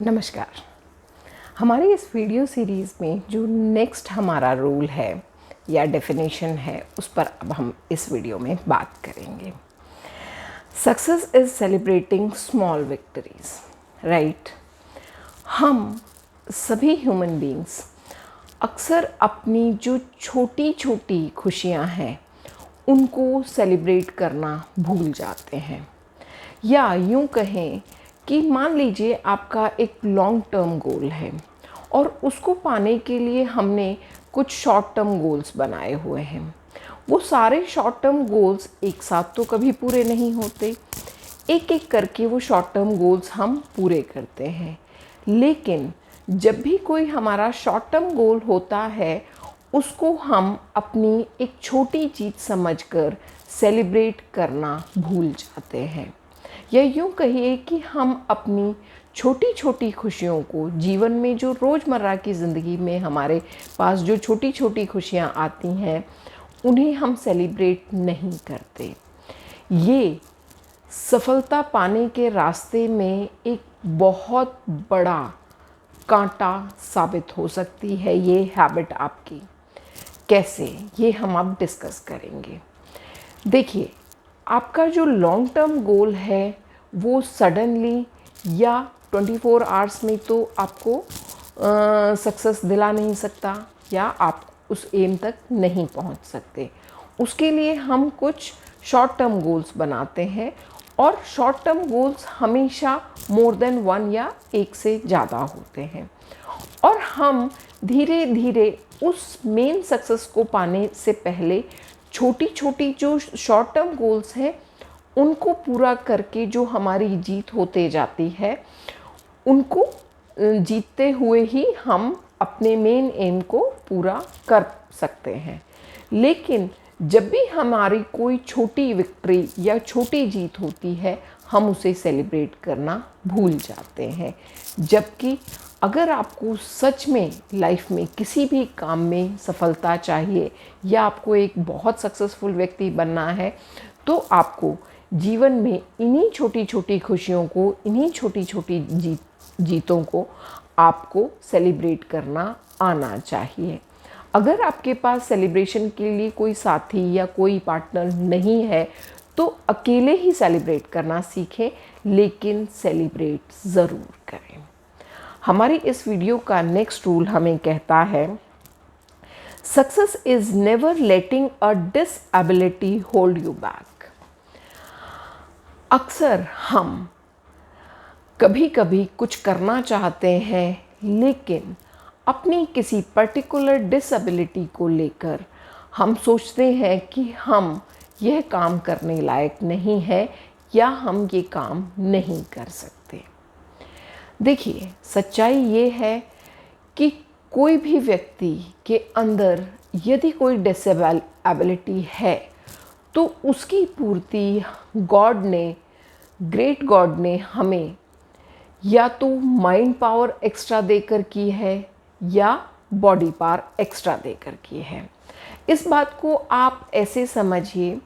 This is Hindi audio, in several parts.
नमस्कार। हमारी इस वीडियो सीरीज़ में जो नेक्स्ट हमारा रूल है या डेफिनेशन है उस पर अब हम इस वीडियो में बात करेंगे। Success is celebrating small victories, right. हम सभी ह्यूमन बींग्स अक्सर अपनी जो छोटी छोटी खुशियां हैं उनको सेलिब्रेट करना भूल जाते हैं, या यूं कहें कि मान लीजिए आपका एक लॉन्ग टर्म गोल है और उसको पाने के लिए हमने कुछ शॉर्ट टर्म गोल्स बनाए हुए हैं। वो सारे शॉर्ट टर्म गोल्स एक साथ तो कभी पूरे नहीं होते, एक एक करके वो शॉर्ट टर्म गोल्स हम पूरे करते हैं। लेकिन जब भी कोई हमारा शॉर्ट टर्म गोल होता है उसको हम अपनी एक छोटी चीज़ समझकर सेलिब्रेट करना भूल जाते हैं, या यूँ कहिए कि हम अपनी छोटी छोटी खुशियों को जीवन में, जो रोज़मर्रा की ज़िंदगी में हमारे पास जो छोटी छोटी खुशियाँ आती हैं उन्हें हम सेलिब्रेट नहीं करते। ये सफलता पाने के रास्ते में एक बहुत बड़ा कांटा साबित हो सकती है ये हैबिट आपकी। कैसे, ये हम अब डिस्कस करेंगे। देखिए, आपका जो लॉन्ग टर्म गोल है वो सडनली या 24 आवर्स में तो आपको सक्सेस दिला नहीं सकता, या आप उस एम तक नहीं पहुंच सकते। उसके लिए हम कुछ शॉर्ट टर्म गोल्स बनाते हैं, और शॉर्ट टर्म गोल्स हमेशा मोर देन वन या एक से ज़्यादा होते हैं, और हम धीरे धीरे उस मेन सक्सेस को पाने से पहले छोटी छोटी जो शॉर्ट टर्म गोल्स हैं उनको पूरा करके जो हमारी जीत होते जाती है, उनको जीतते हुए ही हम अपने मेन एम को पूरा कर सकते हैं। लेकिन जब भी हमारी कोई छोटी विक्ट्री या छोटी जीत होती है हम उसे सेलिब्रेट करना भूल जाते हैं। जबकि अगर आपको सच में लाइफ में किसी भी काम में सफलता चाहिए या आपको एक बहुत सक्सेसफुल व्यक्ति बनना है, तो आपको जीवन में इन्हीं छोटी छोटी खुशियों को, इन्हीं छोटी छोटी जीतों को आपको सेलिब्रेट करना आना चाहिए। अगर आपके पास सेलिब्रेशन के लिए कोई साथी या कोई पार्टनर नहीं है तो अकेले ही सेलिब्रेट करना सीखें, लेकिन सेलिब्रेट ज़रूर करें। हमारी इस वीडियो का नेक्स्ट रूल हमें कहता है, success is never letting a disability hold you back. अक्सर हम कभी कभी कुछ करना चाहते हैं लेकिन अपनी किसी पर्टिकुलर डिसेबिलिटी को लेकर हम सोचते हैं कि हम यह काम करने लायक नहीं है या हम ये काम नहीं कर सकते। देखिए, सच्चाई ये है कि कोई भी व्यक्ति के अंदर यदि कोई डिसेबिलिटी है तो उसकी पूर्ति गॉड ने, ग्रेट गॉड ने हमें या तो माइंड पावर एक्स्ट्रा देकर की है या बॉडी पावर एक्स्ट्रा देकर की है। इस बात को आप ऐसे समझिए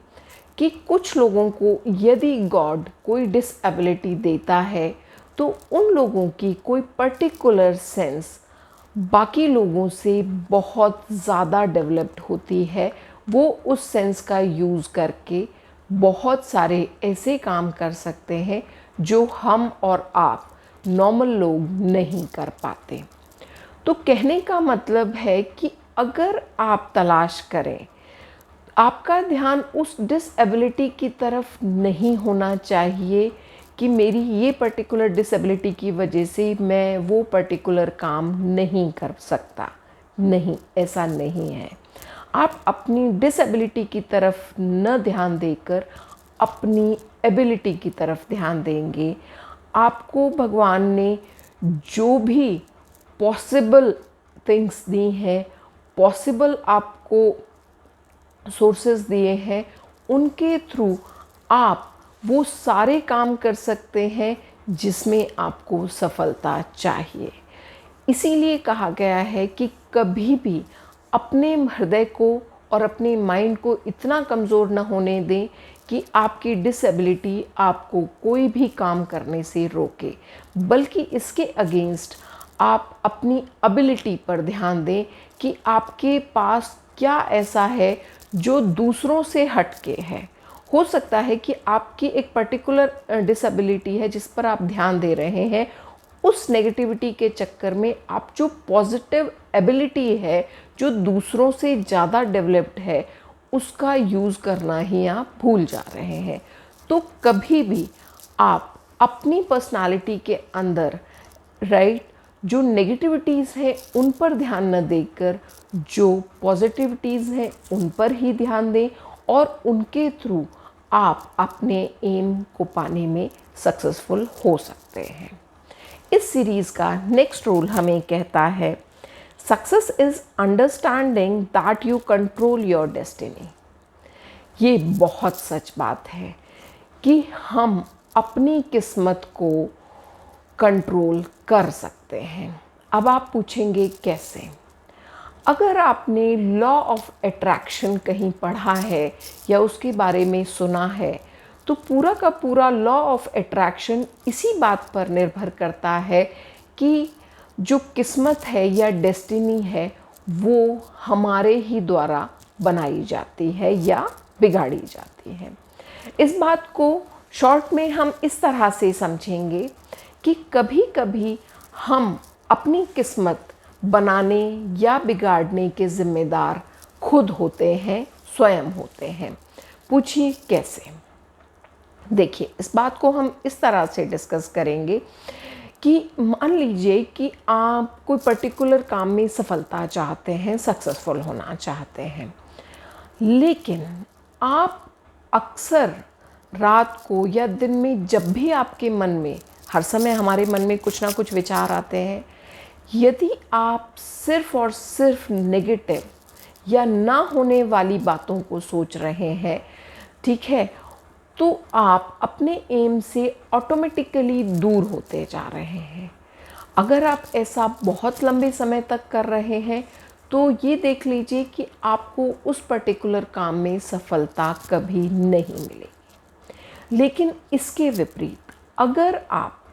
कि कुछ लोगों को यदि गॉड कोई डिसेबिलिटी देता है तो उन लोगों की कोई पर्टिकुलर सेंस बाकी लोगों से बहुत ज़्यादा डेवलप्ड होती है। वो उस सेंस का यूज़ करके बहुत सारे ऐसे काम कर सकते हैं जो हम और आप नॉर्मल लोग नहीं कर पाते। तो कहने का मतलब है कि अगर आप तलाश करें, आपका ध्यान उस डिसेबिलिटी की तरफ नहीं होना चाहिए कि मेरी ये पर्टिकुलर डिसेबिलिटी की वजह से मैं वो पर्टिकुलर काम नहीं कर सकता। नहीं, ऐसा नहीं है। आप अपनी डिसेबिलिटी की तरफ न ध्यान देकर अपनी एबिलिटी की तरफ ध्यान देंगे। आपको भगवान ने जो भी पॉसिबल थिंग्स दी हैं, पॉसिबल आपको सोर्सेस दिए हैं, उनके थ्रू आप वो सारे काम कर सकते हैं जिसमें आपको सफलता चाहिए। इसीलिए कहा गया है कि कभी भी अपने हृदय को और अपने माइंड को इतना कमज़ोर न होने दें कि आपकी डिसेबिलिटी आपको कोई भी काम करने से रोके, बल्कि इसके अगेंस्ट आप अपनी एबिलिटी पर ध्यान दें कि आपके पास क्या ऐसा है जो दूसरों से हटके है। हो सकता है कि आपकी एक पर्टिकुलर डिसेबिलिटी है जिस पर आप ध्यान दे रहे हैं, उस नेगेटिविटी के चक्कर में आप जो पॉजिटिव एबिलिटी है जो दूसरों से ज़्यादा डेवलप्ड है उसका यूज़ करना ही आप भूल जा रहे हैं। तो कभी भी आप अपनी पर्सनालिटी के अंदर जो नेगेटिविटीज़ हैं उन पर ध्यान न देकर जो पॉजिटिविटीज़ हैं उन पर ही ध्यान दें, और उनके थ्रू आप अपने एम को पाने में सक्सेसफुल हो सकते हैं। इस सीरीज़ का नेक्स्ट रूल हमें कहता है, success is understanding that you control your destiny. ये बहुत सच बात है कि हम अपनी किस्मत को कंट्रोल कर सकते हैं। अब आप पूछेंगे कैसे? अगर आपने लॉ ऑफ अट्रैक्शन कहीं पढ़ा है या उसके बारे में सुना है, तो पूरा का पूरा लॉ ऑफ अट्रैक्शन इसी बात पर निर्भर करता है कि जो किस्मत है या डेस्टिनी है वो हमारे ही द्वारा बनाई जाती है या बिगाड़ी जाती है। इस बात को शॉर्ट में हम इस तरह से समझेंगे कि कभी कभी हम अपनी किस्मत बनाने या बिगाड़ने के ज़िम्मेदार खुद होते हैं, स्वयं होते हैं। पूछिए कैसे? देखिए, इस बात को हम इस तरह से डिस्कस करेंगे कि मान लीजिए कि आप कोई पर्टिकुलर काम में सफलता चाहते हैं, सक्सेसफुल होना चाहते हैं, लेकिन आप अक्सर रात को या दिन में जब भी आपके मन में, हर समय हमारे मन में कुछ ना कुछ विचार आते हैं, यदि आप सिर्फ और सिर्फ नेगेटिव या ना होने वाली बातों को सोच रहे हैं, ठीक है, तो आप अपने एम से ऑटोमेटिकली दूर होते जा रहे हैं। अगर आप ऐसा बहुत लंबे समय तक कर रहे हैं तो ये देख लीजिए कि आपको उस पर्टिकुलर काम में सफलता कभी नहीं मिलेगी। लेकिन इसके विपरीत, अगर आप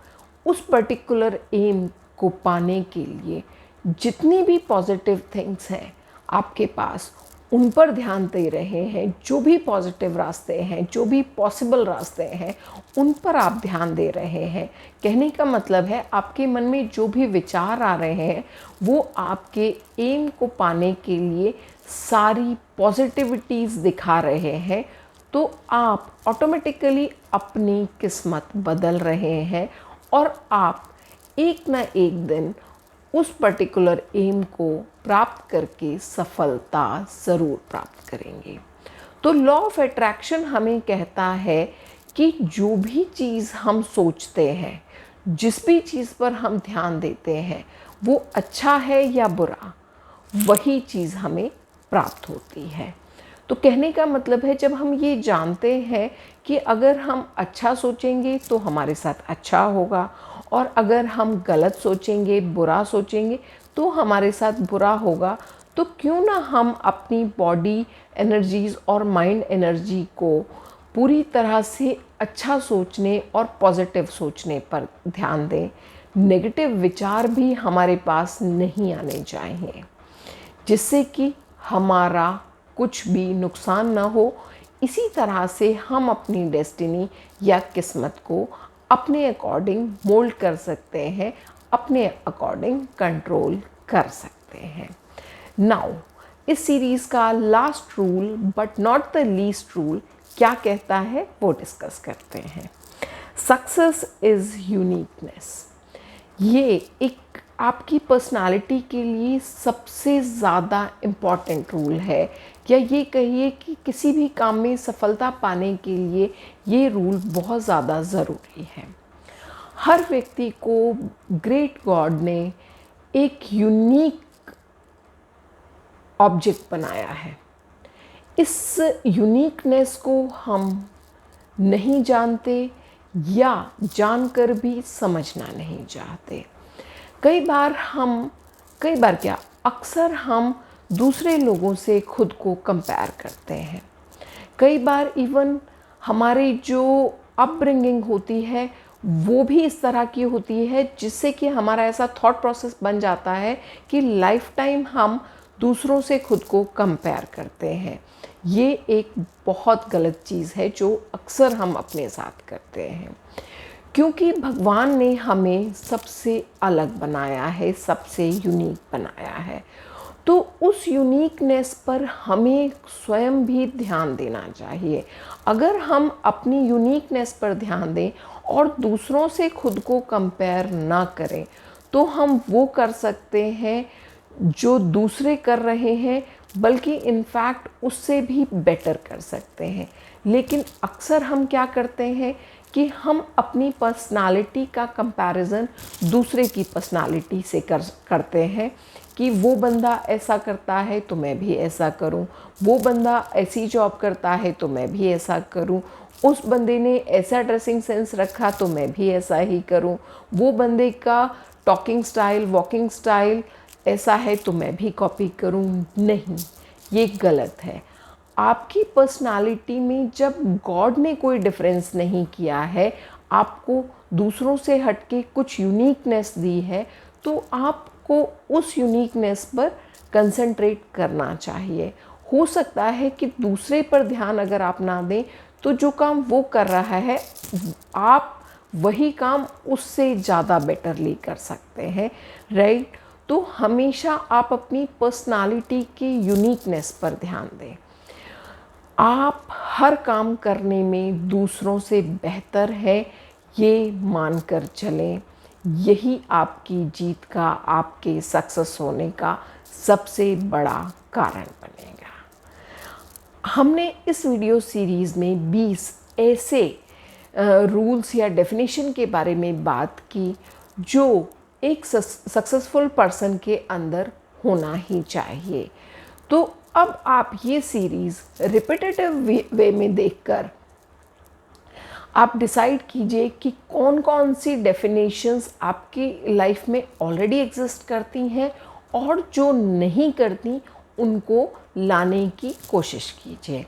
उस पर्टिकुलर एम को पाने के लिए जितनी भी पॉजिटिव थिंग्स हैं आपके पास, उन पर ध्यान दे रहे हैं, जो भी पॉजिटिव रास्ते हैं, जो भी पॉसिबल रास्ते हैं, उन पर आप ध्यान दे रहे हैं। कहने का मतलब है आपके मन में जो भी विचार आ रहे हैं वो आपके एम को पाने के लिए सारी पॉजिटिविटीज़ दिखा रहे हैं, तो आप ऑटोमेटिकली अपनी किस्मत बदल रहे हैं और आप एक ना एक दिन उस पर्टिकुलर एम को प्राप्त करके सफलता ज़रूर प्राप्त करेंगे। तो लॉ ऑफ अट्रैक्शन हमें कहता है कि जो भी चीज़ हम सोचते हैं, जिस भी चीज़ पर हम ध्यान देते हैं, वो अच्छा है या बुरा, वही चीज़ हमें प्राप्त होती है। तो कहने का मतलब है, जब हम ये जानते हैं कि अगर हम अच्छा सोचेंगे तो हमारे साथ अच्छा होगा, और अगर हम गलत सोचेंगे, बुरा सोचेंगे तो हमारे साथ बुरा होगा, तो क्यों ना हम अपनी बॉडी एनर्जीज़ और माइंड एनर्जी को पूरी तरह से अच्छा सोचने और पॉजिटिव सोचने पर ध्यान दें। नेगेटिव विचार भी हमारे पास नहीं आने चाहिए, जिससे कि हमारा कुछ भी नुकसान ना हो। इसी तरह से हम अपनी डेस्टिनी या किस्मत को अपने अकॉर्डिंग मोल्ड कर सकते हैं, अपने अकॉर्डिंग कंट्रोल कर सकते हैं। नाउ, इस सीरीज़ का last rule but not the least rule क्या कहता है वो डिस्कस करते हैं। Success is uniqueness. ये एक आपकी पर्सनालिटी के लिए सबसे ज़्यादा इम्पॉर्टेंट रूल है, या ये कहिए कि किसी भी काम में सफलता पाने के लिए ये रूल बहुत ज़्यादा ज़रूरी है। हर व्यक्ति को ग्रेट गॉड ने एक यूनिक ऑब्जेक्ट बनाया है। इस यूनिकनेस को हम नहीं जानते या जानकर भी समझना नहीं चाहते। कई बार क्या, अक्सर हम दूसरे लोगों से खुद को कंपेयर करते हैं। कई बार इवन हमारी जो अपब्रिंगिंग होती है वो भी इस तरह की होती है, जिससे कि हमारा ऐसा थॉट प्रोसेस बन जाता है कि लाइफ टाइम हम दूसरों से खुद को कंपेयर करते हैं। ये एक बहुत गलत चीज़ है जो अक्सर हम अपने साथ करते हैं, क्योंकि भगवान ने हमें सबसे अलग बनाया है, सबसे यूनिक बनाया है। तो उस यूनिकनेस पर हमें स्वयं भी ध्यान देना चाहिए। अगर हम अपनी यूनिकनेस पर ध्यान दें और दूसरों से खुद को कंपेयर ना करें, तो हम वो कर सकते हैं जो दूसरे कर रहे हैं, बल्कि इनफैक्ट उससे भी बेटर कर सकते हैं। लेकिन अक्सर हम क्या करते हैं कि हम अपनी पर्सनालिटी का कंपैरिजन दूसरे की पर्सनालिटी से करते हैं कि वो बंदा ऐसा करता है तो मैं भी ऐसा करूं, वो बंदा ऐसी जॉब करता है तो मैं भी ऐसा करूं, उस बंदे ने ऐसा ड्रेसिंग सेंस रखा तो मैं भी ऐसा ही करूं, वो बंदे का टॉकिंग स्टाइल, वॉकिंग स्टाइल ऐसा है तो मैं भी कॉपी करूं। नहीं, ये गलत है। आपकी पर्सनालिटी में जब गॉड ने कोई डिफरेंस नहीं किया है, आपको दूसरों से हटके कुछ यूनिकनेस दी है, तो आपको उस यूनिकनेस पर कंसंट्रेट करना चाहिए। हो सकता है कि दूसरे पर ध्यान अगर आप ना दें, तो जो काम वो कर रहा है आप वही काम उससे ज़्यादा बेटरली कर सकते हैं, राइट। तो हमेशा आप अपनी पर्सनालिटी के यूनिकनेस पर ध्यान दें। आप हर काम करने में दूसरों से बेहतर है, ये मानकर चलें। यही आपकी जीत का, आपके सक्सेस होने का सबसे बड़ा कारण बनेगा। हमने इस वीडियो सीरीज़ में 20 ऐसे रूल्स या डेफिनेशन के बारे में बात की जो एक सक्सेसफुल पर्सन के अंदर होना ही चाहिए। तो अब आप ये सीरीज़ रिपीटेटिव वे में देखकर आप डिसाइड कीजिए कि कौन कौन सी डेफिनेशंस आपकी लाइफ में ऑलरेडी एग्जिस्ट करती हैं और जो नहीं करती उनको लाने की कोशिश कीजिए।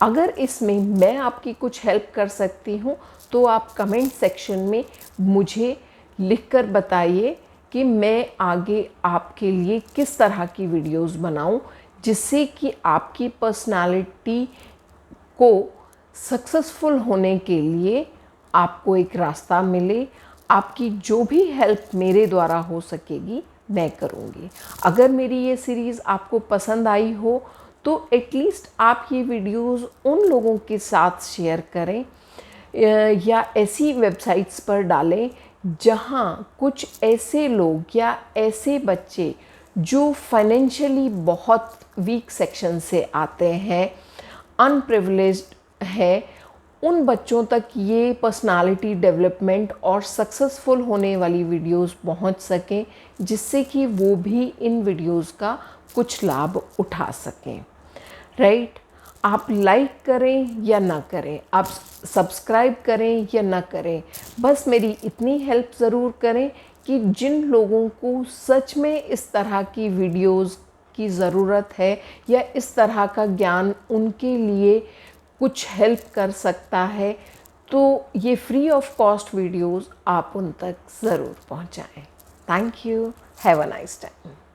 अगर इसमें मैं आपकी कुछ हेल्प कर सकती हूँ तो आप कमेंट सेक्शन में मुझे लिखकर बताइए कि मैं आगे आपके लिए किस तरह की वीडियोस बनाऊं, जिससे कि आपकी पर्सनालिटी को सक्सेसफुल होने के लिए आपको एक रास्ता मिले। आपकी जो भी हेल्प मेरे द्वारा हो सकेगी मैं करूँगी। अगर मेरी ये सीरीज़ आपको पसंद आई हो तो एटलीस्ट आप ये वीडियोस उन लोगों के साथ शेयर करें या ऐसी वेबसाइट्स पर डालें जहाँ कुछ ऐसे लोग या ऐसे बच्चे जो फाइनेंशियली बहुत वीक सेक्शन से आते हैं, अनप्रिविलेज्ड है, उन बच्चों तक ये पर्सनालिटी डेवलपमेंट और सक्सेसफुल होने वाली वीडियोस पहुंच सकें, जिससे कि वो भी इन वीडियोस का कुछ लाभ उठा सकें, राइट। आप लाइक करें या ना करें, आप सब्सक्राइब करें या ना करें, बस मेरी इतनी हेल्प ज़रूर करें कि जिन लोगों को सच में इस तरह की वीडियोस की ज़रूरत है या इस तरह का ज्ञान उनके लिए कुछ हेल्प कर सकता है, तो ये फ्री ऑफ कॉस्ट वीडियोस आप उन तक ज़रूर पहुंचाएं। Thank you. Have a nice time.